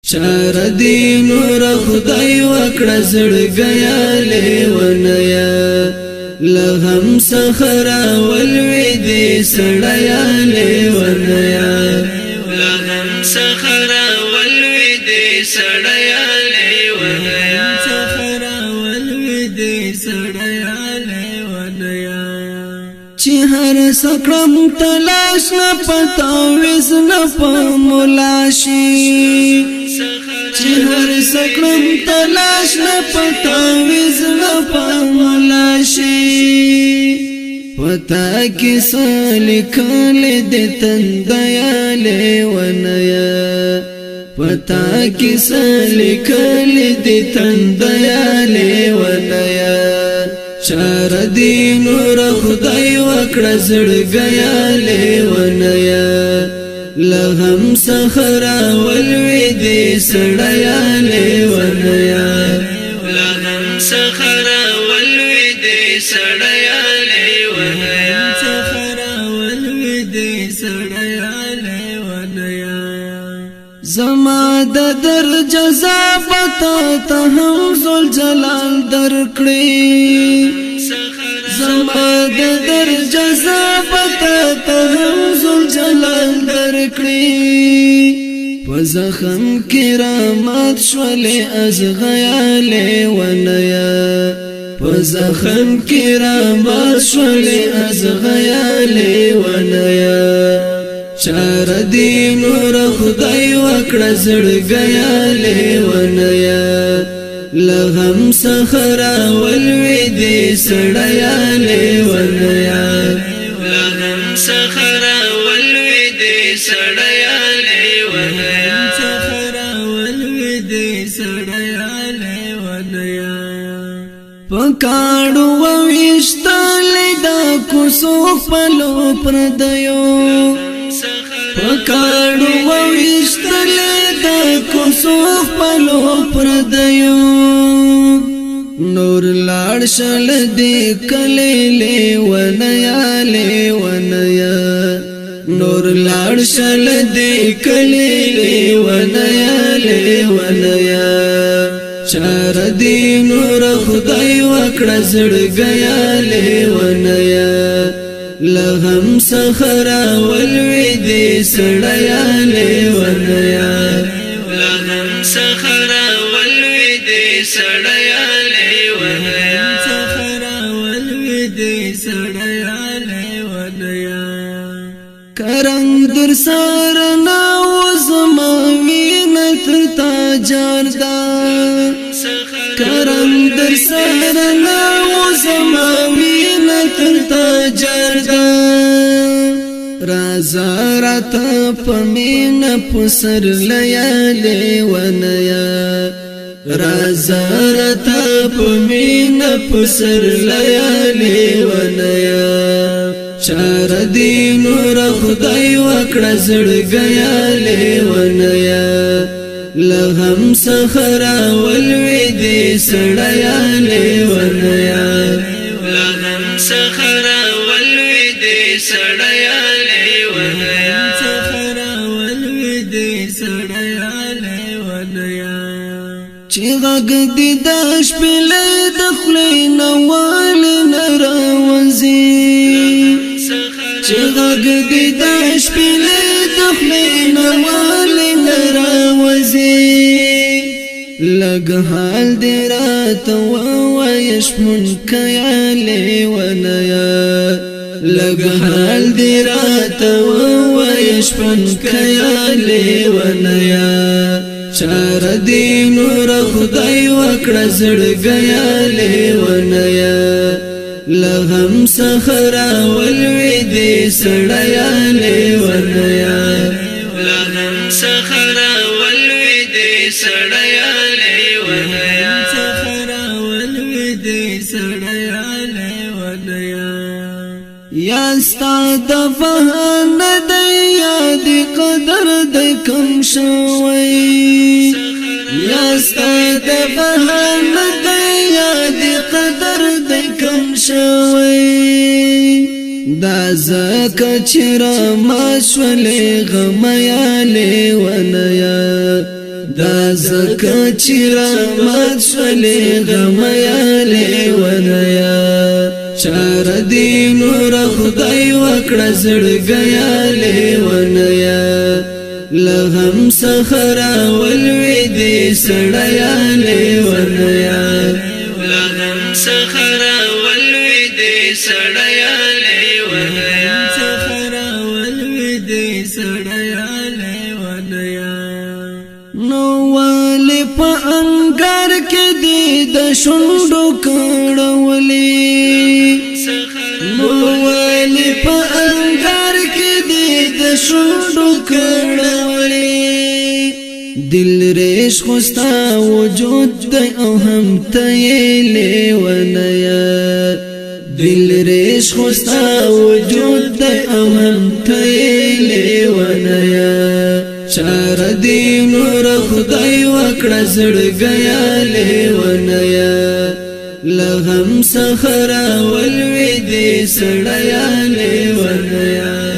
چار دی نور خدای وکړه زړګیا لیونیا لغم سخرا ولوی دی سړیا لیونیا لغم سخرا ولوی دی سړیا لیونیا سخرا ولوی دی سړیا لیونیا چې هر سکړم تلاش نه پتاویز نه پملاشي چې هر سکړم تلاش نه پتاویز نه پملاشي پتا کې سلیکل د تندیا لیونیا پتا کې سلیکل د تندیا لیونیا چار دی نور خدای وکړه زړګیا لیونیا لغم سخرا ولوی دی سړیا لیونیا لغم سخرا ولوی دی سړیا لیونیا سخرا ولوی دی سړیا لیونیا زما د در جزا پتا ته هم زل جلال درکړي زما د در جزا پتا ته هم زل جلال درکړي په زخم کې رامات شولې از غیالې ونیا په زخم کې رامات شولې از غیالې ونیا چار دی نور خدای وکړه زړګیا لیونیا لغم سخرا ولوی دی سړیا لیونیا لغم سخرا ولوی دی سړیا لیونیا سخرا ولوی دی سړیا لیونیا پکاړو وښتل دا کوسو پلو پردیو پکاړو وښتل دا کوسو پلو پردیو نور لاړ شل دې کله لیونیا لیونیا نور لاړ شل دې کله لیونیا لیونیا چار دی نور خدای وکړه زړګیا لیونیا لغم سخرا ولوی دی سړیا لیونیا لغم سخرا ولوی دی سړیا لیونیا سخرا ولوی دی سړیا لیونیا کرنګ در سارنا وزما وینت تا جاردا کرنګ در سارنا وزما وینت تا جاردا رازا راتا پمین پسر لیالی ونیا رازا راتا پمین پسر لیالی ونیا چار دی نور خدای وکړه زړګیا لیونیا لغم سخرا ولوی دی سړیا لیونیا لغم سخرا ولوی دی سړیا لیونیا سخرا ولوی دی سړیا لیونیا چې غږ دې د شپې د خولې نه والې نه راوځي چې غږ دې د شپې د خولې نه والې نه راوځي لږ حال دې راته ووایه شپونکیا لیونیا لږ حال دې راته ووایه شپونکیا لیونیا چار دی نور خدای وکړه زړګیا لیونیا لغم سخرا ولوی دی سړیا لیونیا لغم سخرا ولوی دی سړیا لیونیا سخرا ولوی دی سړیا لیونیا یا استاد فهن د یاد قدر د کم شوی یا استاد فهن د یاد قدر د کم شوی دا زکه چر ما شولې غمیا لیونیا دا زکه چې رحمت شولې غمیا لیونیا چار دی نور خدای وکړه زړګیا لیونیا لغم سخرا ولوي دي سړیا لیونیا لغم سخرا ولوي دي سړیا لیونیا سخرا ولوي دي سړیا لیونیا نو ولې په انګار کې دي د شونډو کړولې نو ولې په انګار کې دي د شونډو کړولې دل ریش خوستا وجود دی او هم ته لیونیا دل ریش خوستا وجود دی او هم ته لیونیا چار دی نور خدای وکړه زړګیا لیونیا لغم سخرا ولوي دي سړیا لیونیا